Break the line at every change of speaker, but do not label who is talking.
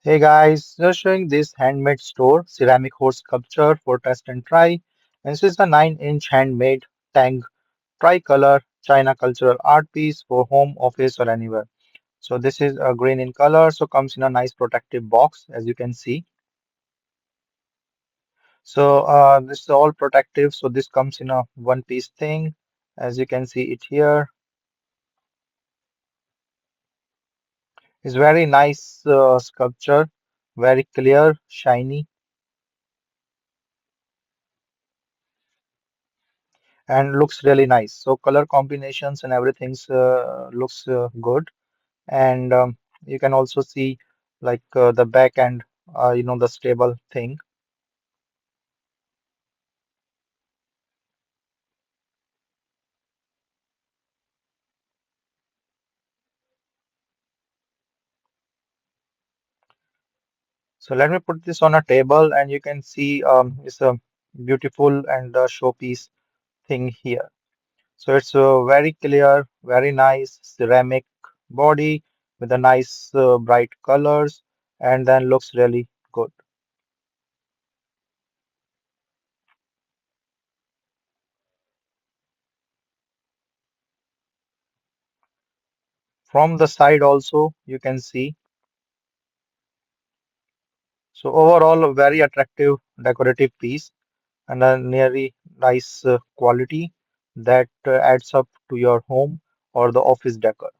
Hey guys, just showing this handmade store, ceramic horse sculpture for test and try. And this is a 9-inch handmade Tang tricolor China cultural art piece for home, office, or anywhere. So this is a green in color, so comes in a nice protective box, as you can see. So this is all protective. So this comes in a one-piece thing, as you can see it here. It's very nice sculpture, very clear, shiny, and looks really nice. So color combinations and everything's looks good. And you can also see like the back end, the stable thing. So let me put this on a table, and you can see it's a beautiful and showpiece thing here. So it's very clear, very nice ceramic body with a nice bright colors, and then looks really good. From the side also you can see. So overall, a very attractive decorative piece and a nearly nice quality that adds up to your home or the office decor.